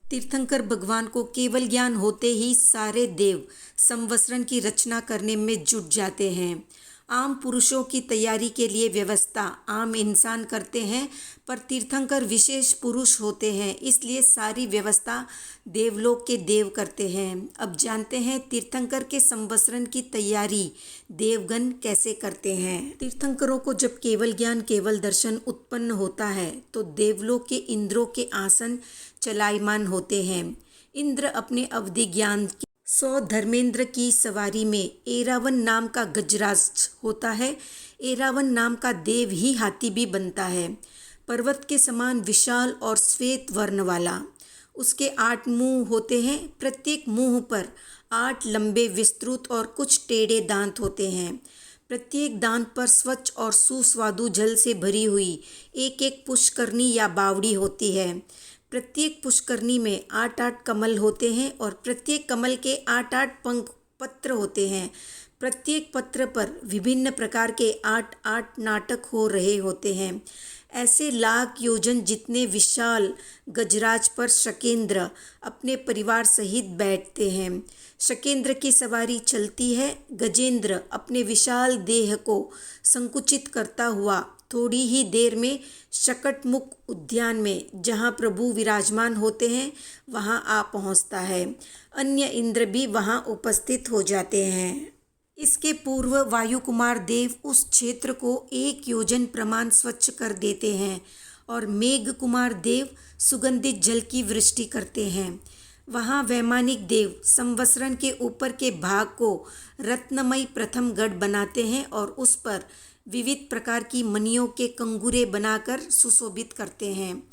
तीर्थंकर भगवान को केवल ज्ञान होते ही सारे देव संवत्सरण की रचना करने में जुट जाते हैं। आम पुरुषों की तैयारी के लिए व्यवस्था आम इंसान करते हैं, पर तीर्थंकर विशेष पुरुष होते हैं, इसलिए सारी व्यवस्था देवलोक के देव करते हैं। अब जानते हैं तीर्थंकर के संवत्सरण की तैयारी देवगण कैसे करते हैं। तीर्थंकरों को जब केवल ज्ञान केवल दर्शन उत्पन्न होता है तो देवलोक के इंद्रों के आसन चलायमान होते हैं। इंद्र अपने अवधि ज्ञान 100 धर्मेंद्र की सवारी में एरावन नाम का गजराज होता है। एरावन नाम का देव ही हाथी भी बनता है, पर्वत के समान विशाल और श्वेत वर्ण वाला। उसके 8 मुंह होते हैं, प्रत्येक मुंह पर 8 लंबे विस्तृत और कुछ टेढ़े दांत होते हैं। प्रत्येक दांत पर स्वच्छ और सुस्वादु जल से भरी हुई एक एक पुष्करणी या बावड़ी होती है। प्रत्येक पुष्करणी में 8-8 कमल होते हैं और प्रत्येक कमल के 8-8 पंख पत्र होते हैं। प्रत्येक पत्र पर विभिन्न प्रकार के 8-8 नाटक हो रहे होते हैं। ऐसे लाख योजन जितने विशाल गजराज पर शकेंद्र अपने परिवार सहित बैठते हैं। शकेंद्र की सवारी चलती है। गजेंद्र अपने विशाल देह को संकुचित करता हुआ थोड़ी ही देर में शकटमुख उद्यान में, जहाँ प्रभु विराजमान होते हैं, वहाँ आ पहुँचता है। अन्य इंद्र भी वहाँ उपस्थित हो जाते हैं। इसके पूर्व वायुकुमार देव उस क्षेत्र को 1 योजन प्रमाण स्वच्छ कर देते हैं और मेघ कुमार देव सुगंधित जल की वृष्टि करते हैं। वहाँ वैमानिक देव संवत्सरण के ऊपर के भाग को रत्नमय प्रथम गढ़ बनाते हैं और उस पर विविध प्रकार की मणियों के कंगूरे बनाकर सुशोभित करते हैं।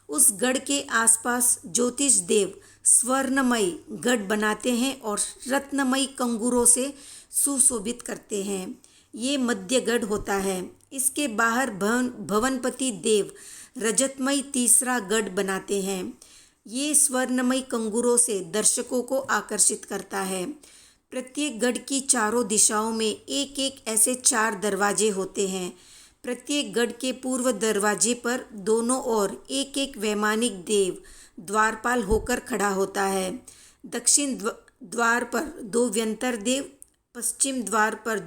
उस गढ़ के आसपास ज्योतिष देव स्वर्णमय गढ़ बनाते हैं और रत्नमय कंगूरों से सुशोभित करते हैं। ये मध्य गढ़ होता है। इसके बाहर भवनपति देव रजतमय तीसरा गढ़ बनाते हैं। ये स्वर्णमय कंगूरों से दर्शकों को आकर्षित करता है। प्रत्येक गढ़ की चारों दिशाओं में एक एक ऐसे 4 दरवाजे होते हैं। प्रत्येक गढ़ के पूर्व दरवाजे पर दोनों ओर एक एक वैमानिक देव द्वारपाल होकर खड़ा होता है। दक्षिण द्वार पर 2 व्यंतर देव, पश्चिम द्वार पर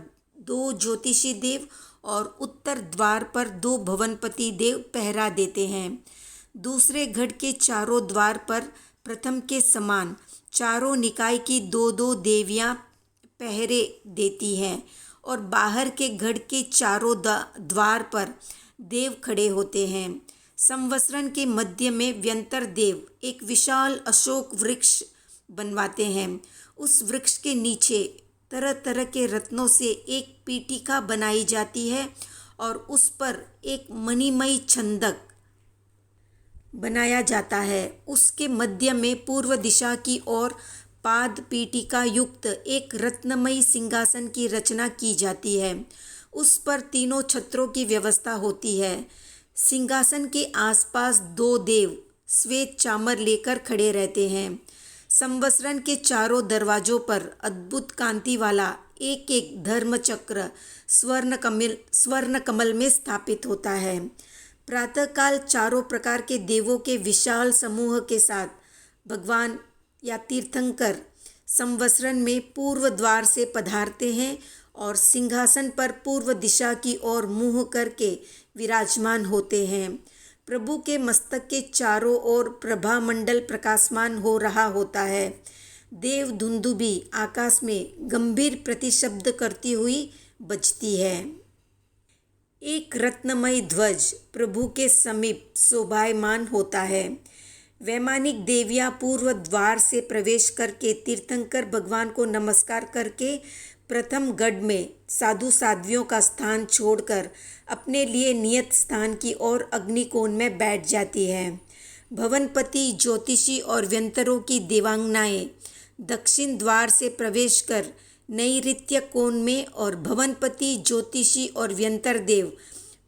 2 ज्योतिषी देव और उत्तर द्वार पर 2 भवनपति देव पहरा देते हैं। दूसरे गढ़ के चारों द्वार पर प्रथम के समान चारों निकाय की 2-2 देवियां पहरे देती हैं और बाहर के गढ़ के चारों द्वार पर देव खड़े होते हैं। संवत्सरण के मध्य में व्यंतर देव एक विशाल अशोक वृक्ष बनवाते हैं। उस वृक्ष के नीचे तरह तरह के रत्नों से एक पीठिका बनाई जाती है और उस पर एक मणिमय छंदक बनाया जाता है। उसके मध्य में पूर्व दिशा की ओर पाद पीठिका युक्त एक रत्नमयी सिंहासन की रचना की जाती है। उस पर 3 छत्रों की व्यवस्था होती है। सिंहासन के आसपास 2 देव श्वेत चामर लेकर खड़े रहते हैं। संवत्सरण के चारों दरवाजों पर अद्भुत कांति वाला एक एक धर्मचक्र स्वर्ण कमल में स्थापित होता है। प्रातःकाल चारों प्रकार के देवों के विशाल समूह के साथ भगवान या तीर्थंकर संवत्सरण में पूर्व द्वार से पधारते हैं और सिंहासन पर पूर्व दिशा की ओर मुँह करके विराजमान होते हैं। प्रभु के मस्तक के चारों ओर प्रभा मंडल प्रकाशमान हो रहा होता है। देव धुंदुभी आकाश में गंभीर प्रतिशब्द करती हुई बजती है। एक रत्नमय ध्वज प्रभु के समीप शोभायमान होता है। वैमानिक देवियां पूर्व द्वार से प्रवेश करके तीर्थंकर भगवान को नमस्कार करके प्रथम गढ़ में साधु साध्वियों का स्थान छोड़कर अपने लिए नियत स्थान की ओर अग्निकोण में बैठ जाती है। भवनपति, ज्योतिषी और व्यंतरों की देवांगनाएं दक्षिण द्वार से प्रवेश कर नैऋत्य कोण में और भवनपति, ज्योतिषी और व्यंतर देव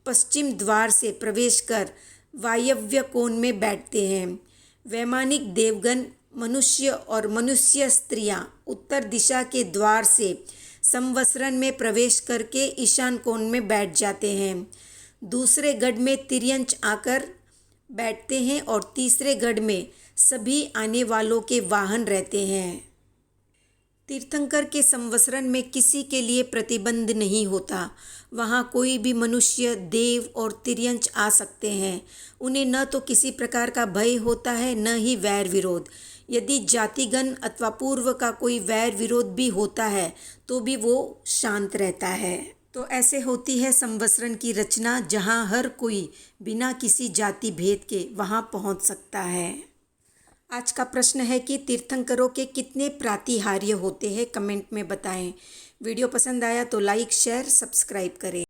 पश्चिम द्वार से प्रवेश कर वायव्य कोण में बैठते हैं। वैमानिक देवगण, मनुष्य और मनुष्य स्त्रियां उत्तर दिशा के द्वार से संवत्सरण में प्रवेश करके ईशान कोण में बैठ जाते हैं। दूसरे गढ़ में तिर्यंच आकर बैठते हैं और तीसरे गढ़ में सभी आने वालों के वाहन रहते हैं। तीर्थंकर के संवत्सरण में किसी के लिए प्रतिबंध नहीं होता। वहाँ कोई भी मनुष्य, देव और तिर्यंच आ सकते हैं। उन्हें न तो किसी प्रकार का भय होता है, न ही वैर विरोध। यदि जातिगण अथवा पूर्व का कोई वैर विरोध भी होता है तो भी वो शांत रहता है। तो ऐसे होती है संवत्सरण की रचना, जहाँ हर कोई बिना किसी जाति भेद के वहाँ पहुँच सकता है। आज का प्रश्न है कि तीर्थंकरों के कितने प्रातिहार्य होते हैं, कमेंट में बताएं। वीडियो पसंद आया तो लाइक, शेयर, सब्सक्राइब करें।